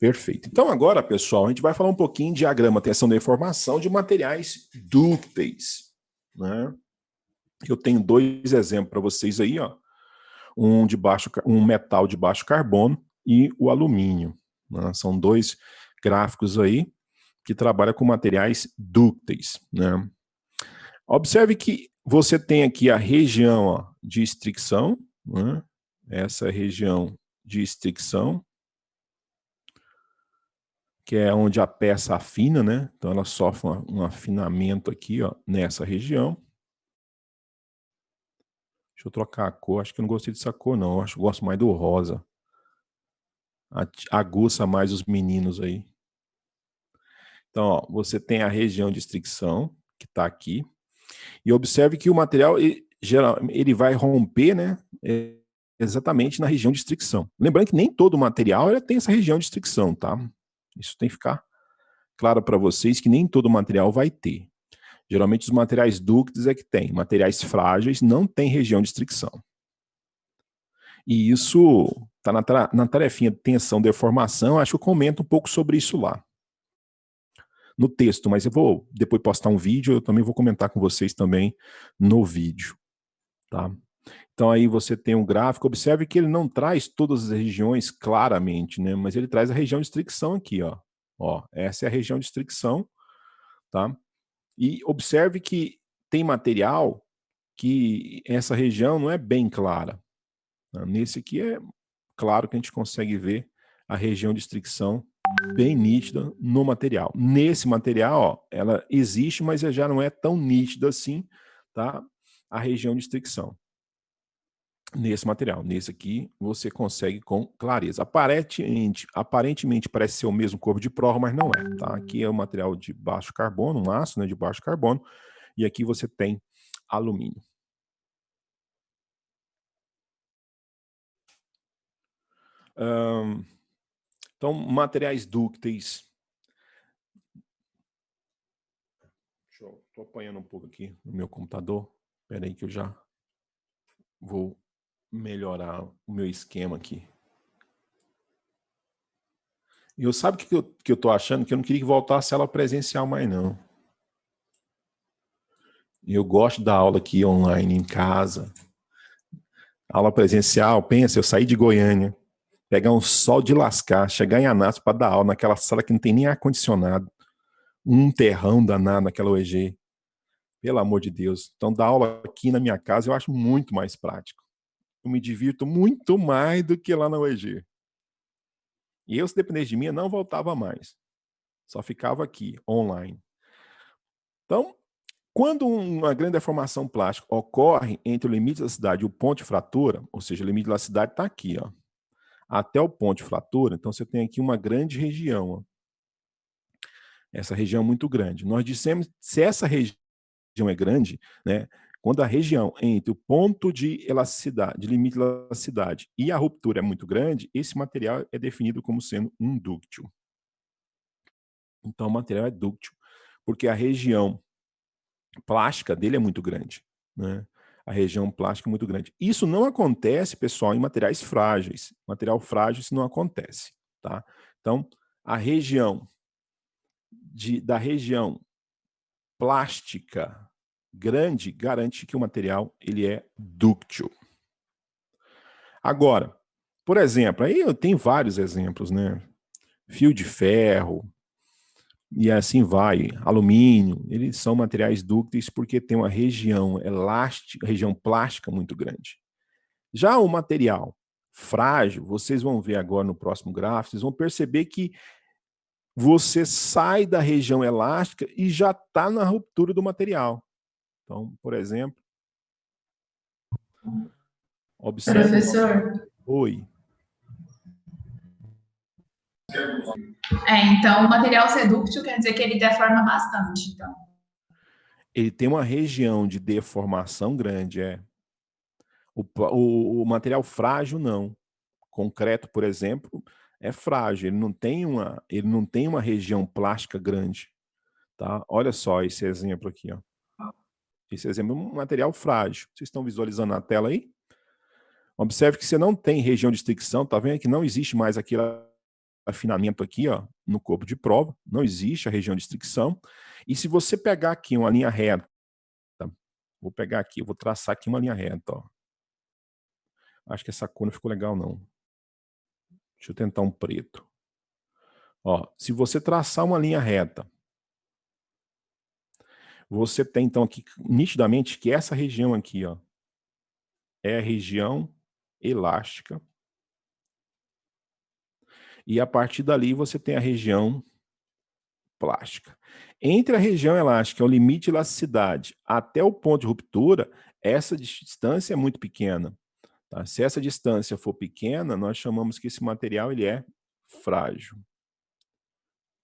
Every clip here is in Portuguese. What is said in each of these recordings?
Perfeito. Então agora, pessoal, a gente vai falar um pouquinho de diagrama tensão da informação de materiais dúcteis, né? Eu tenho dois exemplos para vocês aí, ó. Um metal de baixo carbono e o alumínio, né? São dois gráficos aí que trabalham com materiais dúcteis, né? Observe que você tem aqui a região, ó, de estricção, né? Essa região de estricção, que é onde a peça afina, né? Então ela sofre um afinamento aqui, ó, nessa região. Deixa eu trocar a cor, acho que eu não gostei dessa cor não, acho que eu gosto mais do rosa. Aguça mais os meninos aí. Então, ó, você tem a região de estricção, que está aqui, e observe que o material, ele vai romper, né, exatamente na região de estricção. Lembrando que nem todo material tem essa região de estricção, tá? Isso tem que ficar claro para vocês que nem todo material vai ter. Geralmente os materiais dúcteis é que tem. Materiais frágeis não tem região de estricção. E isso está na tarefinha de tensão e deformação, acho que eu comento um pouco sobre isso lá. No texto, mas eu vou depois postar um vídeo, eu também vou comentar com vocês também no vídeo, tá? Então aí você tem um gráfico, observe que ele não traz todas as regiões claramente, né? Mas ele traz a região de estricção aqui, ó. Ó, essa é a região de estricção, tá? E observe que tem material que essa região não é bem clara. Nesse aqui é claro que a gente consegue ver a região de estricção bem nítida no material. Nesse material, ó, ela existe, mas já não é tão nítida assim, tá? A região de estricção. Nesse material. Nesse aqui, você consegue com clareza. Aparentemente parece ser o mesmo corpo de prova, mas não é, tá? Aqui é o material de baixo carbono, um aço, né, de baixo carbono, e aqui você tem alumínio. Então, materiais dúcteis. Estou apanhando um pouco aqui no meu computador. Espera aí que eu já vou melhorar o meu esquema aqui. E eu sabe o que eu estou achando? Que eu não queria que voltasse a aula presencial mais, não. Eu gosto da aula aqui online, em casa. Aula presencial, pensa, eu saí de Goiânia, pegar um sol de lascar, chegar em Anápolis para dar aula naquela sala que não tem nem ar-condicionado. Um terrão danado naquela UEG. Pelo amor de Deus. Então, dar aula aqui na minha casa eu acho muito mais prático. Eu me divirto muito mais do que lá na UEG. E eu, se dependesse de mim, eu não voltava mais. Só ficava aqui, online. Então, quando uma grande deformação plástica ocorre entre o limite da cidade e o ponto de fratura, ou seja, o limite da cidade está aqui, ó, até o ponto de fratura, então você tem aqui uma grande região. Ó. Essa região é muito grande. Nós dissemos, se essa região é grande, né, quando a região entre o ponto de elasticidade, de limite de elasticidade e a ruptura é muito grande, esse material é definido como sendo um dúctil. Então, o material é dúctil, porque a região plástica dele é muito grande, né? A região plástica é muito grande. Isso não acontece, pessoal, em materiais frágeis. Material frágil, isso não acontece, tá? Então, a região da região plástica grande garante que o material ele é dúctil. Agora, por exemplo, aí eu tenho vários exemplos, né? Fio de ferro, e assim vai, alumínio, eles são materiais dúcteis porque tem uma região elástica, região plástica muito grande. Já o material frágil, vocês vão ver agora no próximo gráfico, vocês vão perceber que você sai da região elástica e já está na ruptura do material. Então, por exemplo, observe... Professor? Oi. Então o material ser dúctil quer dizer que ele deforma bastante, então. Ele tem uma região de deformação grande, O material frágil, não. Concreto, por exemplo, é frágil, ele não tem uma região plástica grande. Tá? Olha só esse exemplo aqui. Ó. Esse exemplo é um material frágil. Vocês estão visualizando na tela aí? Observe que você não tem região de estricção, tá vendo que não existe mais aquilo afinamento aqui, ó, no corpo de prova, não existe a região de fricção. E se você pegar aqui uma linha reta, vou pegar aqui, eu vou traçar aqui uma linha reta, ó. Acho que essa cor não ficou legal, não. Deixa eu tentar um preto. Ó, se você traçar uma linha reta, você tem, então, aqui, nitidamente, que essa região aqui, ó, é a região elástica. E a partir dali você tem a região plástica. Entre a região elástica, o limite de elasticidade, até o ponto de ruptura, essa distância é muito pequena. Tá? Se essa distância for pequena, nós chamamos que esse material ele é frágil,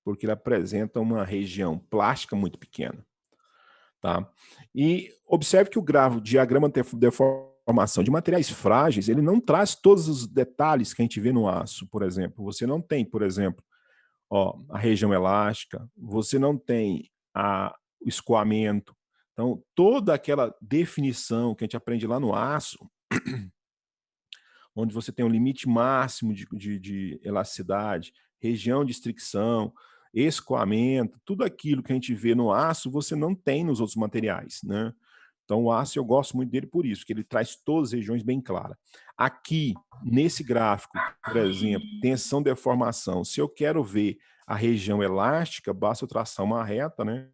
porque ele apresenta uma região plástica muito pequena. Tá? E observe que o diagrama de deformação de materiais frágeis, ele não traz todos os detalhes que a gente vê no aço, por exemplo. Você não tem, por exemplo, ó, a região elástica, você não tem o escoamento. Então, toda aquela definição que a gente aprende lá no aço, onde você tem um limite máximo de elasticidade, região de fricção, escoamento, tudo aquilo que a gente vê no aço, você não tem nos outros materiais, né? Então, o aço eu gosto muito dele por isso, que ele traz todas as regiões bem claras. Aqui, nesse gráfico, por exemplo, tensão, deformação, se eu quero ver a região elástica, basta eu traçar uma reta, né?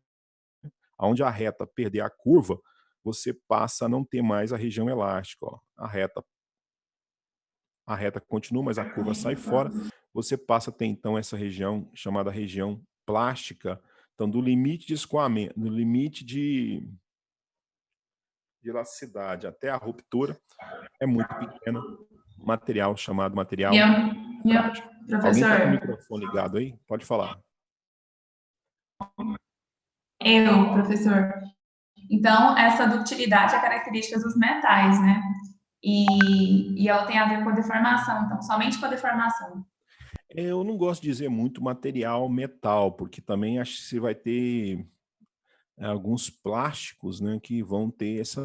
Onde a reta perder a curva, você passa a não ter mais a região elástica, ó. A reta continua, mas a curva sai fora. Você passa a ter, então, essa região chamada região plástica. Então, do limite de escoamento, do limite de elasticidade até a ruptura, é muito pequeno. Material chamado material frágil. Alguém está com o microfone ligado aí? Pode falar. Professor. Então, essa ductilidade é característica dos metais, né? E ela tem a ver com a deformação, então, somente com a deformação. Eu não gosto de dizer muito material metal, porque também acho que você vai ter alguns plásticos, né, que vão ter esse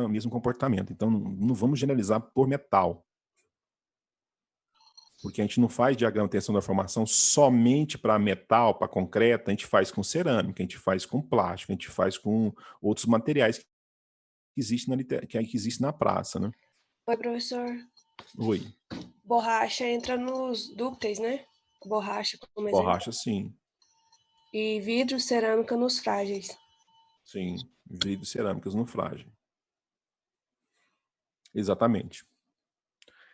mesmo comportamento. Então, não vamos generalizar por metal. Porque a gente não faz diagrama de tensão da formação somente para metal, para concreto, a gente faz com cerâmica, a gente faz com plástico, a gente faz com outros materiais que existem na praça, né? Oi, professor. Oi. Borracha entra nos dúcteis, né? Borracha, como exemplo. Borracha, sim. E vidro, cerâmica nos frágeis. Sim, vidro, cerâmicas no frágil. Exatamente.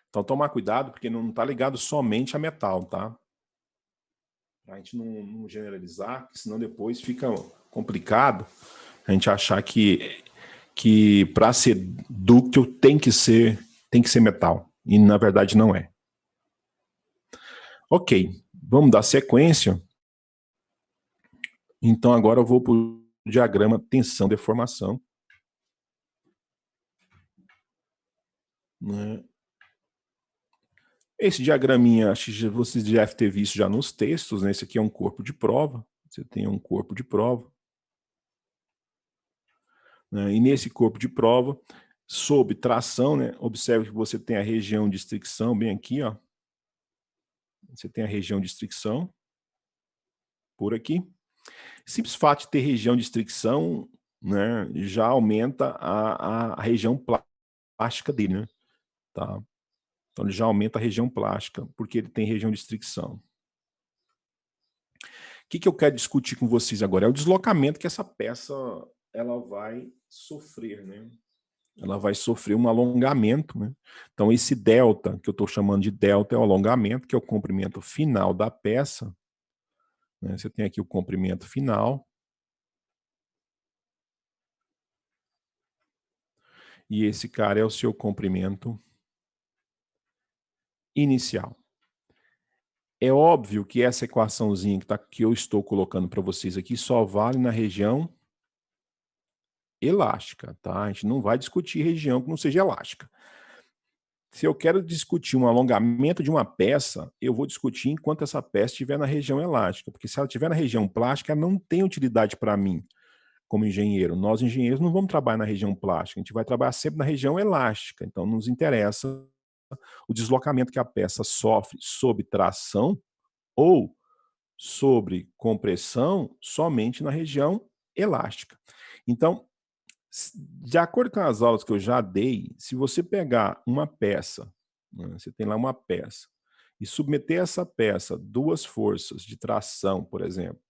Então, tomar cuidado, porque não está ligado somente a metal, tá? A gente não generalizar, senão depois fica complicado a gente achar que para ser dúctil tem que ser metal. E, na verdade, não é. Ok, vamos dar sequência. Então, agora eu vou para o diagrama tensão-deformação. Né? Esse diagraminha, acho que vocês já devem ter visto já nos textos, né? Esse aqui é um corpo de prova. Você tem um corpo de prova. Né? E nesse corpo de prova, sob tração, né? Observe que você tem a região de fricção bem aqui, ó. Você tem a região de fricção por aqui. Simples fato de ter região de fricção, né, já aumenta a região plástica dele, né? Tá? Então, ele já aumenta a região plástica, porque ele tem região de fricção. O que eu quero discutir com vocês agora? É o deslocamento que essa peça ela vai sofrer, né? Ela vai sofrer um alongamento, né? Então, esse delta, que eu estou chamando de delta, é o alongamento, que é o comprimento final da peça. Né? Você tem aqui o comprimento final. E esse cara é o seu comprimento inicial. É óbvio que essa equaçãozinha que eu estou colocando para vocês aqui só vale na região elástica, tá? A gente não vai discutir região que não seja elástica. Se eu quero discutir um alongamento de uma peça, eu vou discutir enquanto essa peça estiver na região elástica, porque se ela estiver na região plástica, ela não tem utilidade para mim como engenheiro. Nós, engenheiros, não vamos trabalhar na região plástica, a gente vai trabalhar sempre na região elástica, então nos interessa o deslocamento que a peça sofre sob tração ou sobre compressão somente na região elástica. Então, de acordo com as aulas que eu já dei, se você pegar uma peça, né, você tem lá uma peça, e submeter essa peça a duas forças de tração, por exemplo,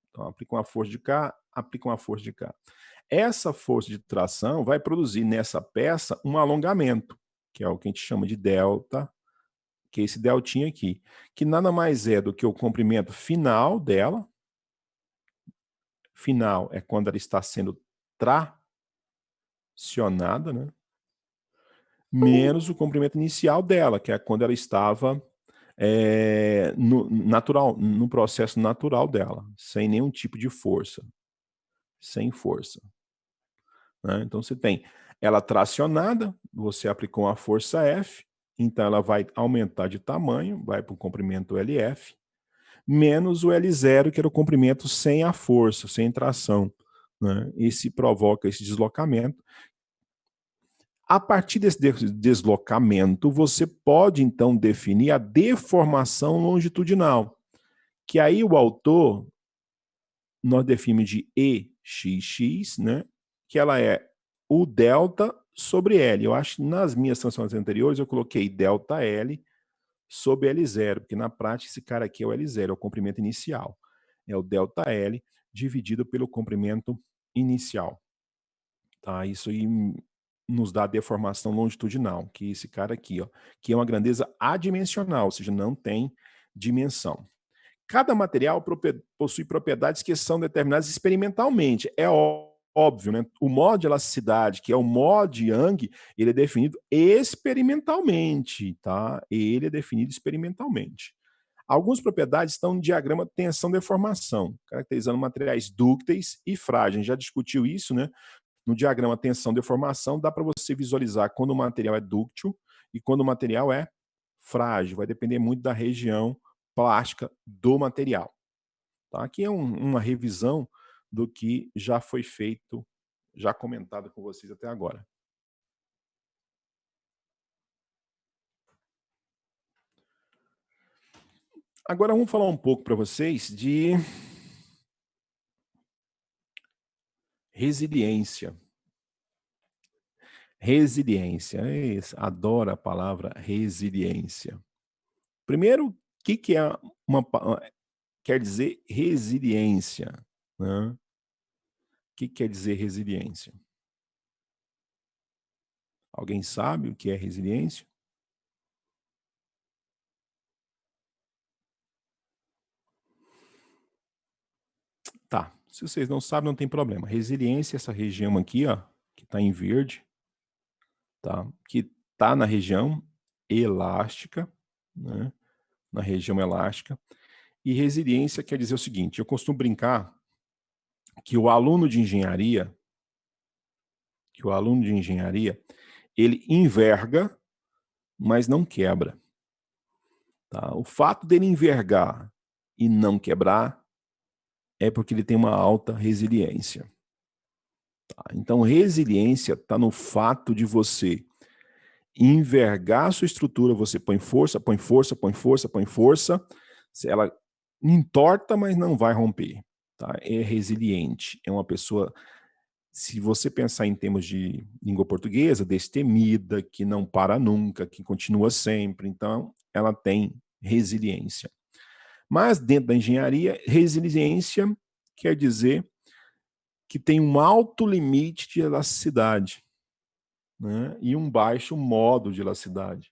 então aplica uma força de cá, aplica uma força de cá. Essa força de tração vai produzir nessa peça um alongamento, que é o que a gente chama de delta, que é esse deltinha aqui, que nada mais é do que o comprimento final dela. Final é quando ela está sendo tracionada, né? Menos o comprimento inicial dela, que é quando ela estava no processo natural dela, sem nenhum tipo de força. Sem força. Né? Então você tem ela tracionada, você aplicou uma força F, então ela vai aumentar de tamanho, vai para o comprimento LF, menos o L0, que era o comprimento sem a força, sem tração. Né? Esse provoca esse deslocamento. A partir desse deslocamento, você pode, então, definir a deformação longitudinal, que aí o autor, nós definimos de EXX, né? Que ela é o delta sobre L. Eu acho que nas minhas transformações anteriores eu coloquei delta L sobre L0, porque na prática esse cara aqui é o L0, é o comprimento inicial. É o delta L dividido pelo comprimento inicial. Tá? Isso aí nos dá a deformação longitudinal, que é esse cara aqui, ó, que é uma grandeza adimensional, ou seja, não tem dimensão. Cada material possui propriedades que são determinadas experimentalmente. É óbvio, né? O modo de elasticidade, que é o modo de Young, ele é definido experimentalmente, tá? Ele é definido experimentalmente. Algumas propriedades estão no diagrama tensão-deformação, caracterizando materiais dúcteis e frágeis. A gente já discutiu isso, né? No diagrama tensão-deformação, dá para você visualizar quando o material é dúctil e quando o material é frágil. Vai depender muito da região plástica do material. Tá? Aqui é uma revisão do que já foi feito, já comentado com vocês até agora. Agora vamos falar um pouco para vocês de resiliência. Resiliência, adoro a palavra resiliência. Primeiro, o que é quer dizer resiliência? Né? O que quer dizer resiliência? Alguém sabe o que é resiliência? Tá, se vocês não sabem, não tem problema. Resiliência é essa região aqui, ó, que está em verde, tá? Que está na região elástica, né? Na região elástica. E resiliência quer dizer o seguinte, eu costumo brincar que o aluno de engenharia, ele enverga, mas não quebra. Tá? O fato dele envergar e não quebrar é porque ele tem uma alta resiliência. Tá? Então, resiliência está no fato de você envergar a sua estrutura, você põe força, põe força, põe força, põe força, ela entorta, mas não vai romper. Tá? É resiliente, é uma pessoa, se você pensar em termos de língua portuguesa, destemida, que não para nunca, que continua sempre, então ela tem resiliência. Mas dentro da engenharia, resiliência quer dizer que tem um alto limite de elasticidade, né? E um baixo modo de elasticidade.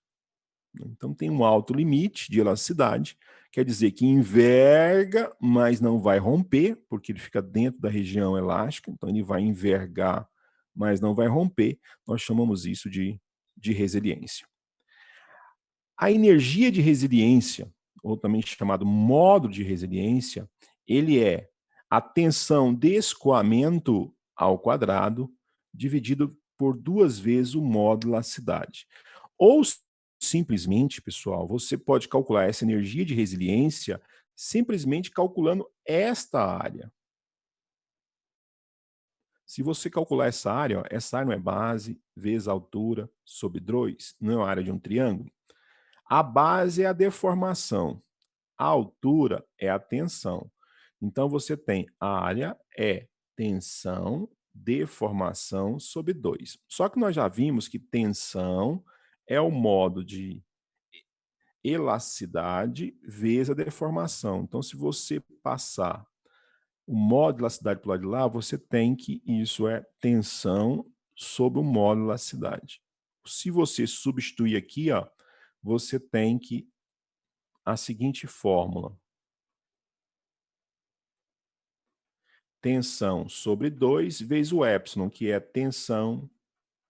Então tem um alto limite de elasticidade, quer dizer que enverga, mas não vai romper, porque ele fica dentro da região elástica, então ele vai envergar, mas não vai romper. Nós chamamos isso de resiliência. A energia de resiliência, ou também chamado modo de resiliência, ele é a tensão de escoamento ao quadrado dividido por 2 vezes o modo de elasticidade. Ou simplesmente, pessoal, você pode calcular essa energia de resiliência simplesmente calculando esta área. Se você calcular essa área, ó, essa área não é base vezes a altura sobre 2, não é a área de um triângulo. A base é a deformação, a altura é a tensão. Então, você tem a área é tensão, deformação sobre 2. Só que nós já vimos que tensão é o modo de elasticidade vezes a deformação. Então, se você passar o modo de elasticidade para o lado de lá, você tem que isso é tensão sobre o modo de elasticidade. Se você substituir aqui, ó, você tem que a seguinte fórmula. Tensão sobre 2 vezes o epsilon, que é tensão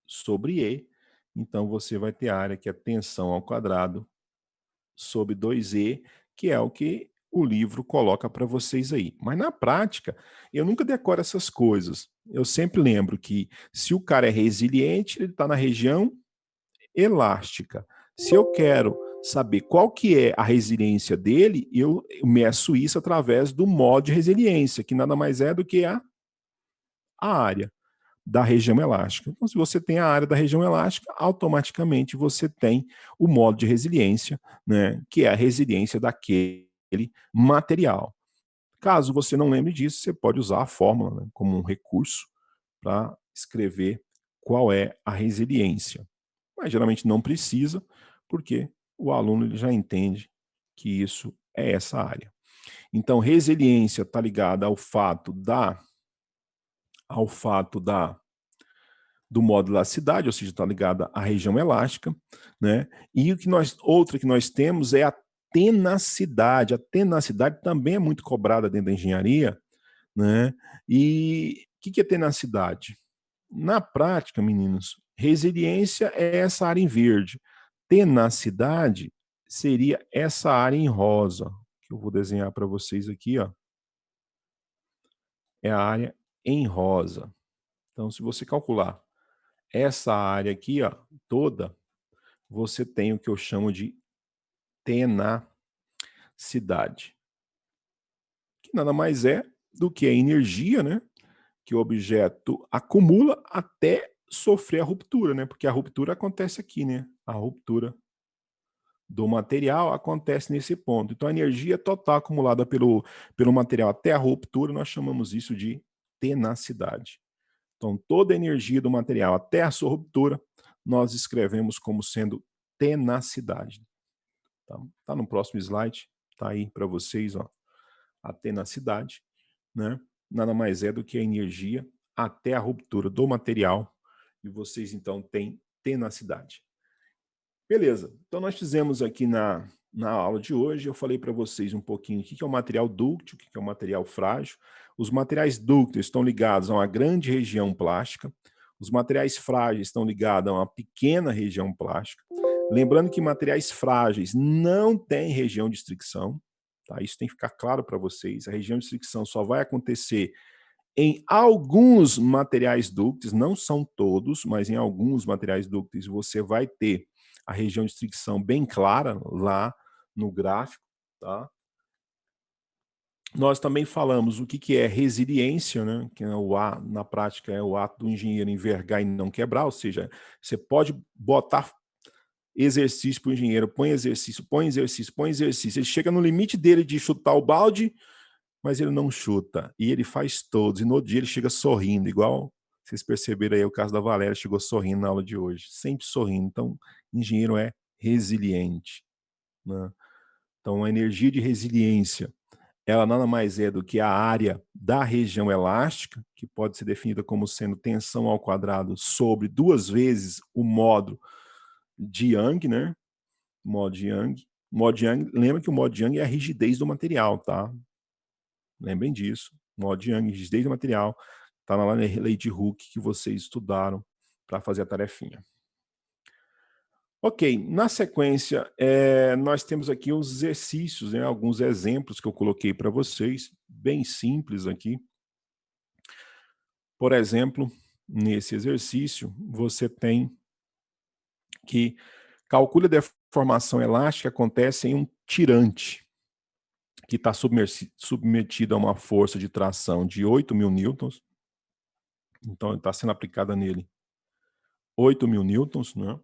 sobre E. Então, você vai ter a área que é tensão ao quadrado sobre 2E, que é o que o livro coloca para vocês aí. Mas na prática, eu nunca decoro essas coisas. Eu sempre lembro que se o cara é resiliente, ele está na região elástica. Se eu quero saber qual que é a resiliência dele, eu meço isso através do modo de resiliência, que nada mais é do que a área da região elástica. Então, se você tem a área da região elástica, automaticamente você tem o modo de resiliência, né, que é a resiliência daquele material. Caso você não lembre disso, você pode usar a fórmula, né, como um recurso para escrever qual é a resiliência. Mas geralmente não precisa, porque o aluno ele já entende que isso é essa área. Então, resiliência está ligada ao fato do modo de elasticidade, ou seja, está ligada à região elástica, né? E outra que nós temos é a tenacidade. A tenacidade também é muito cobrada dentro da engenharia, né? E o que é tenacidade? Na prática, meninos, resiliência é essa área em verde. Tenacidade seria essa área em rosa, que eu vou desenhar para vocês aqui, ó. É a área em rosa. Então, se você calcular essa área aqui, ó, toda, você tem o que eu chamo de tenacidade, que nada mais é do que a energia, né, que o objeto acumula até sofrer a ruptura, né? Porque a ruptura acontece aqui, né? A ruptura do material acontece nesse ponto. Então, a energia total acumulada pelo material até a ruptura, nós chamamos isso de tenacidade. Então, toda a energia do material até a sua ruptura, nós escrevemos como sendo tenacidade. Tá no próximo slide, tá aí para vocês, ó, a tenacidade, né? Nada mais é do que a energia até a ruptura do material, e vocês então têm tenacidade. Beleza, então nós fizemos aqui na aula de hoje, eu falei para vocês um pouquinho o que é o material dúctil, o que é o material frágil. Os materiais dúcteis estão ligados a uma grande região plástica, os materiais frágeis estão ligados a uma pequena região plástica. Lembrando que materiais frágeis não têm região de estricção, tá? Isso tem que ficar claro para vocês. A região de estricção só vai acontecer em alguns materiais dúcteis, não são todos, mas em alguns materiais dúcteis você vai ter a região de estricção bem clara lá no gráfico, tá? Nós também falamos o que é resiliência, né? Que é na prática é o ato do engenheiro envergar e não quebrar, ou seja, você pode botar exercício para o engenheiro, põe exercício, põe exercício, põe exercício, ele chega no limite dele de chutar o balde, mas ele não chuta, e ele faz todos, e no dia ele chega sorrindo, igual vocês perceberam aí o caso da Valéria, chegou sorrindo na aula de hoje, sempre sorrindo. Então, engenheiro é resiliente, né? Então, a energia de resiliência, ela nada mais é do que a área da região elástica, que pode ser definida como sendo tensão ao quadrado sobre 2 vezes o módulo de Young, né? Modo de Young. Modo de Young, lembra que o modo de Young é a rigidez do material, tá? Lembrem disso. Modo de Young, rigidez do material, tá lá na lei de Hooke que vocês estudaram para fazer a tarefinha. Ok, na sequência, nós temos aqui os exercícios, né, alguns exemplos que eu coloquei para vocês, bem simples aqui. Por exemplo, nesse exercício, você tem que calcule a deformação elástica acontece em um tirante, que está submetido a uma força de tração de 8.000 newtons, Então, está sendo aplicada nele 8.000 newtons, né?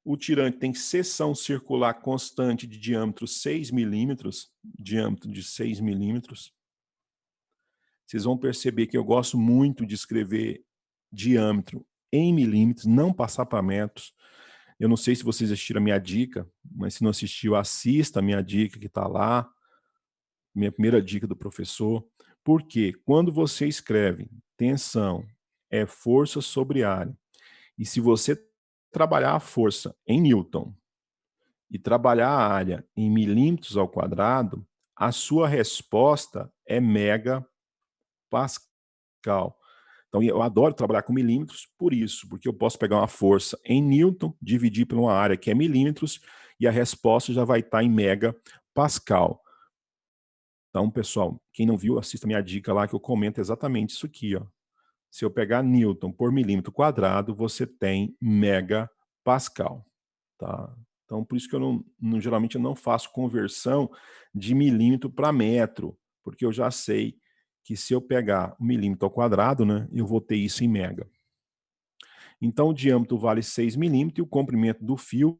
O tirante tem seção circular constante de diâmetro 6 milímetros, diâmetro de 6 milímetros. Vocês vão perceber que eu gosto muito de escrever diâmetro em milímetros, não passar para metros. Eu não sei se vocês assistiram a minha dica, mas se não assistiu, assista a minha dica que está lá, minha primeira dica do professor. Porque quando você escreve tensão é força sobre área, e se você trabalhar a força em Newton e trabalhar a área em milímetros ao quadrado, a sua resposta é megapascal. Então, eu adoro trabalhar com milímetros por isso, porque eu posso pegar uma força em Newton, dividir por uma área que é milímetros, e a resposta já vai estar em megapascal. Então, pessoal, quem não viu, assista a minha dica lá que eu comento exatamente isso aqui, ó. Se eu pegar Newton por milímetro quadrado, você tem megapascal, tá? Então, por isso que eu geralmente eu não faço conversão de milímetro para metro, porque eu já sei que se eu pegar o milímetro ao quadrado, né, eu vou ter isso em mega. Então, o diâmetro vale 6 milímetros e o comprimento do fio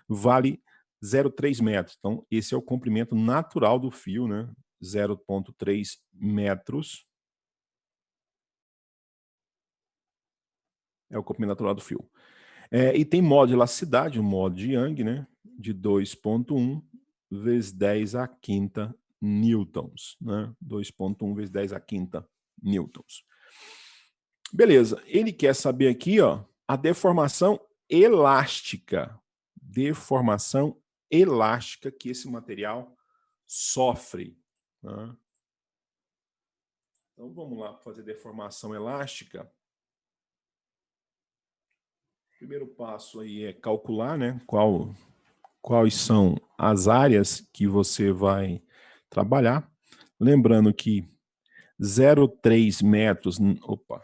vale 0,3 metros. Então, esse é o comprimento natural do fio, né? 0,3 metros. É o comprimento natural do fio. E tem modo de elasticidade, o modo de Young, né? De 2,1 vezes 10 a quinta newtons, né? 2,1 vezes 10 a quinta newtons. Beleza, ele quer saber aqui, ó, a deformação elástica. Deformação elástica que esse material sofre, né? Então, vamos lá fazer deformação elástica. O primeiro passo aí é calcular, né, quais são as áreas que você vai trabalhar. Lembrando que 0,3 metros... Opa!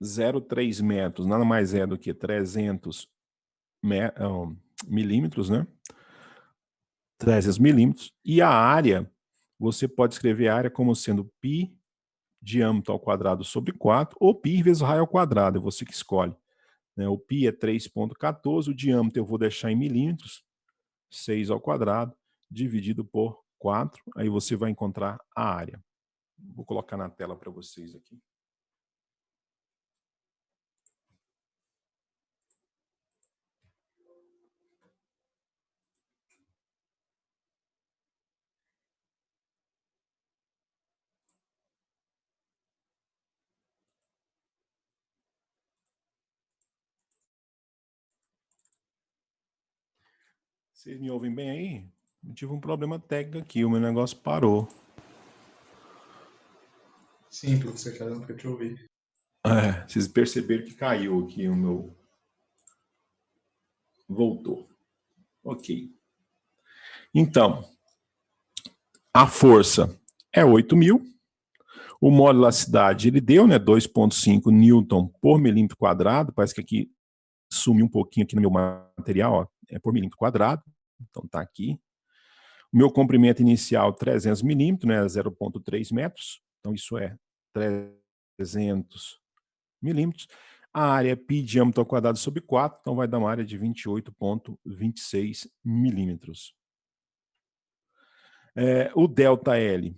0,3 metros nada mais é do que 300 milímetros, né? 300 milímetros. E a área, você pode escrever a área como sendo π diâmetro ao quadrado sobre 4 ou π vezes o raio ao quadrado, é você que escolhe. O π é 3,14, o diâmetro eu vou deixar em milímetros, 6 ao quadrado, dividido por 4, aí você vai encontrar a área. Vou colocar na tela para vocês aqui. Vocês me ouvem bem aí? Eu tive um problema técnico aqui, o meu negócio parou. Sim, professor, cada um que eu te ouvi. Vocês perceberam que caiu aqui o meu... Voltou. Ok. Então, a força é 8.000. O modo de elasticidade, ele deu, né, 2,5 newton por milímetro quadrado. Parece que aqui sumiu um pouquinho aqui no meu material, ó, é por milímetro quadrado. Então, tá aqui. O meu comprimento inicial, 300 milímetros, né, 0,3 metros. Então, isso é 300 milímetros. A área é π diâmetro ao quadrado sobre 4, então vai dar uma área de 28,26 milímetros. O ΔL,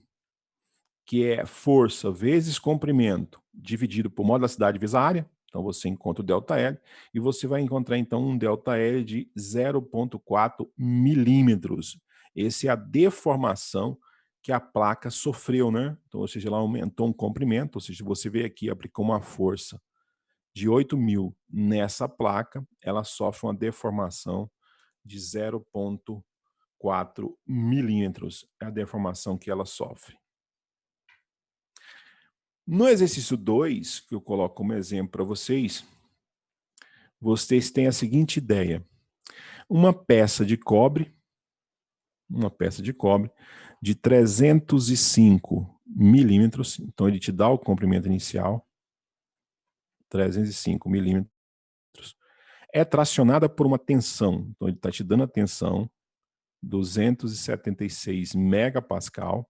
que é força vezes comprimento, dividido por modo da elasticidade vezes a área. Então, você encontra o ΔL e você vai encontrar, então, um ΔL de 0,4 milímetros. Essa é a deformação que a placa sofreu, né? Então, ou seja, ela aumentou um comprimento, ou seja, você vê aqui, aplicou uma força de 8.000 nessa placa, ela sofre uma deformação de 0,4 milímetros. É a deformação que ela sofre. No exercício 2, que eu coloco como exemplo para vocês, vocês têm a seguinte ideia. Uma peça de cobre de 305 milímetros, então ele te dá o comprimento inicial, 305 milímetros, é tracionada por uma tensão, então ele está te dando a tensão 276 megapascal.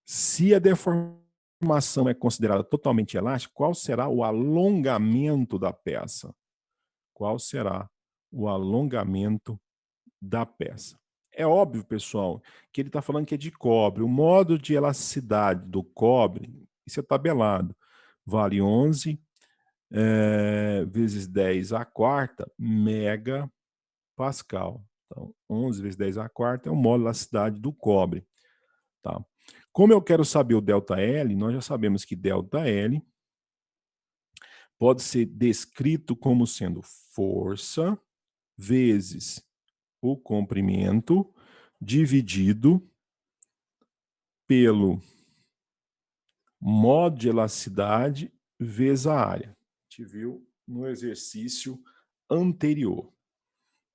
Se a deformação é considerada totalmente elástica, qual será o alongamento da peça? Qual será o alongamento da peça? É óbvio, pessoal, que ele está falando que é de cobre. O modo de elasticidade do cobre, isso é tabelado, vale 11 vezes 10 à quarta megapascal. Então, 11 vezes 10 à quarta é o modo de elasticidade do cobre. Tá? Como eu quero saber o ΔL, nós já sabemos que ΔL pode ser descrito como sendo força vezes o comprimento dividido pelo modo de elasticidade vezes a área. A gente viu no exercício anterior.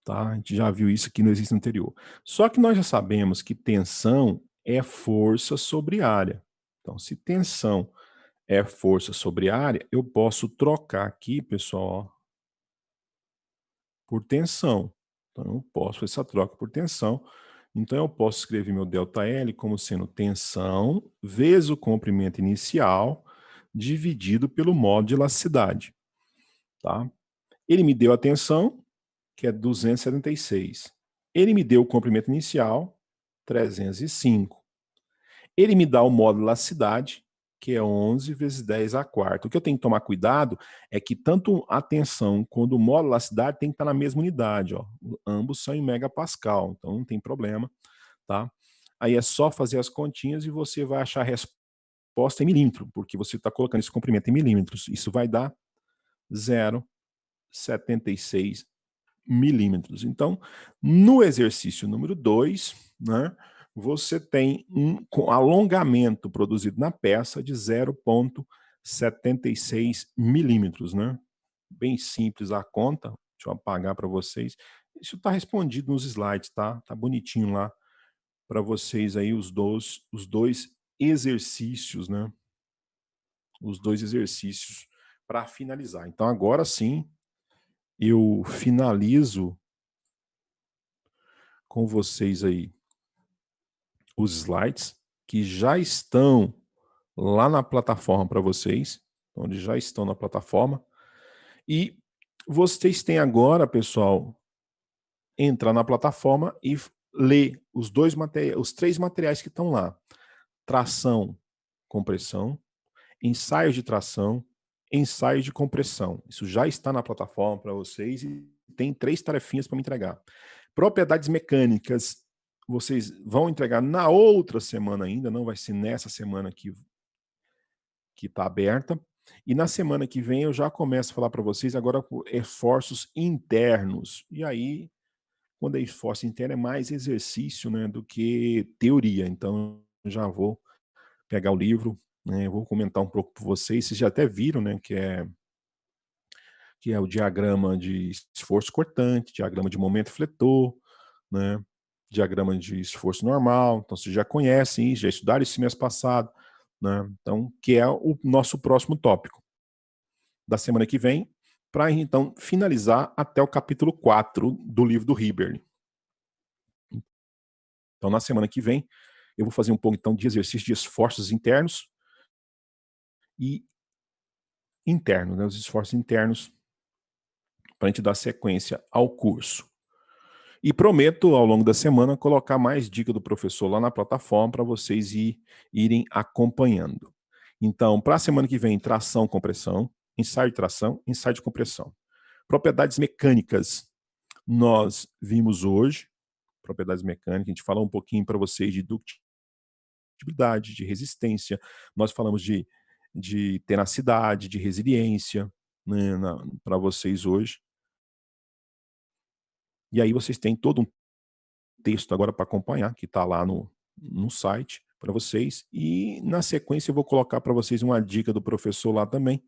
Tá? A gente já viu isso aqui no exercício anterior. Só que nós já sabemos que tensão é força sobre área. Então, se tensão é força sobre área, eu posso trocar aqui, pessoal, ó, por tensão. Então, eu posso fazer essa troca por tensão. Então, eu posso escrever meu ΔL como sendo tensão vezes o comprimento inicial dividido pelo modo de elasticidade. Tá? Ele me deu a tensão, que é 276. Ele me deu o comprimento inicial, 305. Ele me dá o modo de elasticidade, que é 11 vezes 10 à quarta. O que eu tenho que tomar cuidado é que tanto a tensão quanto o modo de elasticidade tem que estar na mesma unidade. Ó. Ambos são em megapascal, então não tem problema. Tá? Aí é só fazer as continhas e você vai achar a resposta em milímetro, porque você está colocando esse comprimento em milímetros. Isso vai dar 0,76 milímetros. Então, no exercício número 2, né, você tem um alongamento produzido na peça de 0,76 milímetros. Né? Bem simples a conta. Deixa eu apagar para vocês. Isso está respondido nos slides, tá? Tá bonitinho lá para vocês aí os dois exercícios, né? Os dois exercícios para finalizar. Então, agora sim, eu finalizo com vocês aí os slides que já estão lá na plataforma para vocês, onde já estão na plataforma. E vocês têm agora, pessoal, entrar na plataforma e ler os três materiais que estão lá. Tração, compressão, ensaio de tração, ensaio de compressão. Isso já está na plataforma para vocês e tem 3 tarefinhas para me entregar. Propriedades mecânicas, vocês vão entregar na outra semana ainda, não vai ser nessa semana que está aberta. E na semana que vem eu já começo a falar para vocês agora por esforços internos. E aí, quando é esforço interno, é mais exercício, né, do que teoria. Então, eu já vou pegar o livro, né, vou comentar um pouco para vocês. Vocês já até viram, né, que é o diagrama de esforço cortante, diagrama de momento fletor, né, diagrama de esforço normal. Então, vocês já conhecem isso, já estudaram isso mês passado, né? Então, que é o nosso próximo tópico da semana que vem, para então finalizar até o capítulo 4 do livro do Hilbert. Então, na semana que vem, eu vou fazer um pouco então de exercício de esforços internos e internos, né, os esforços internos, para a gente dar sequência ao curso. E prometo, ao longo da semana, colocar mais dicas do professor lá na plataforma para vocês irem acompanhando. Então, para a semana que vem, tração, compressão, ensaio de tração, ensaio de compressão. Propriedades mecânicas, nós vimos hoje, propriedades mecânicas, a gente falou um pouquinho para vocês de ductilidade, de resistência, nós falamos de tenacidade, de resiliência, né, para vocês hoje. E aí vocês têm todo um texto agora para acompanhar, que está lá no site para vocês. E na sequência eu vou colocar para vocês uma dica do professor lá também,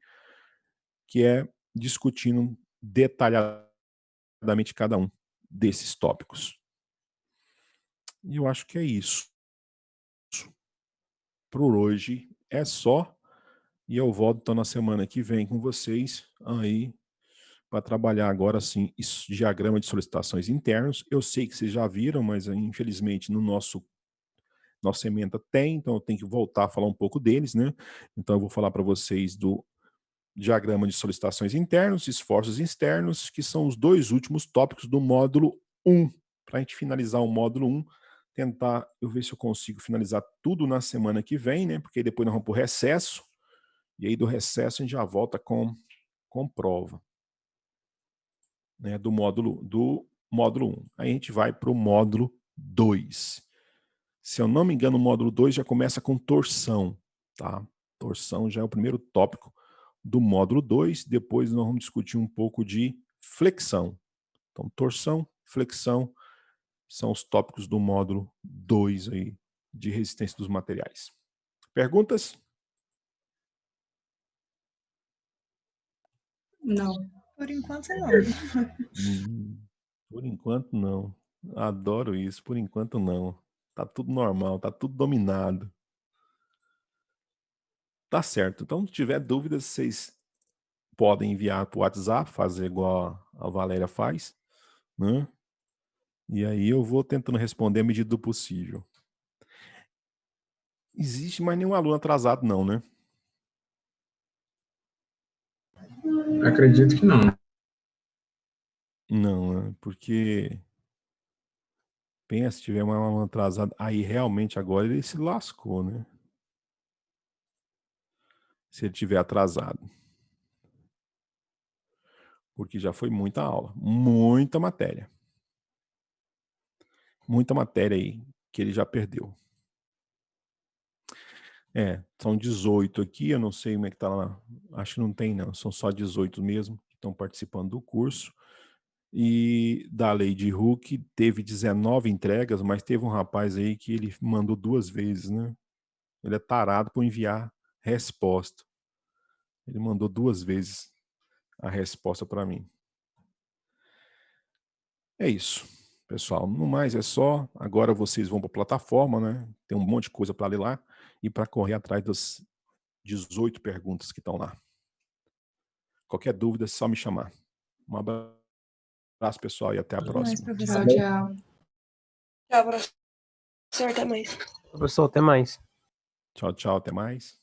que é discutindo detalhadamente cada um desses tópicos. E eu acho que é isso. Por hoje é só. E eu volto então na semana que vem com vocês aí para trabalhar agora, sim, diagrama de solicitações internos. Eu sei que vocês já viram, mas infelizmente no nossa ementa tem, então eu tenho que voltar a falar um pouco deles, né? Então eu vou falar para vocês do diagrama de solicitações internos, esforços externos, que são os 2 últimos tópicos do módulo 1. Para a gente finalizar o módulo 1, tentar, eu ver se eu consigo finalizar tudo na semana que vem, né? Porque depois nós vamos para o recesso, e aí do recesso a gente já volta com prova, né? Do módulo 1. Aí a gente vai para o módulo 2. Se eu não me engano, o módulo 2 já começa com torção, tá? Torção já é o primeiro tópico do módulo 2. Depois nós vamos discutir um pouco de flexão. Então, torção, flexão são os tópicos do módulo 2 aí de resistência dos materiais. Perguntas? Não. Por enquanto, não. Por enquanto, não. Adoro isso. Por enquanto, não. Tá tudo normal, tá tudo dominado. Tá certo. Então, se tiver dúvidas, vocês podem enviar para o WhatsApp, fazer igual a Valéria faz, né? E aí eu vou tentando responder à medida do possível. Existe mais nenhum aluno atrasado, não, né? Acredito que não. Não, né? Porque pensa, se tiver um aluno atrasado, aí realmente agora ele se lascou, né? Se ele tiver atrasado. Porque já foi muita aula, muita matéria. Muita matéria aí que ele já perdeu. São 18 aqui, eu não sei como é que tá lá. Acho que não tem, não. São só 18 mesmo que estão participando do curso. E da Lady Hook teve 19 entregas, mas teve um rapaz aí que ele mandou 2 vezes, né? Ele é tarado por enviar resposta. Ele mandou 2 vezes a resposta para mim. É isso, pessoal. No mais é só. Agora vocês vão para a plataforma, né? Tem um monte de coisa para ler lá e para correr atrás das 18 perguntas que estão lá. Qualquer dúvida é só me chamar. Um abraço, pessoal, e até a próxima. Professor, tchau. Tchau, professor. Até mais. Professor, até mais. Tchau, tchau, até mais.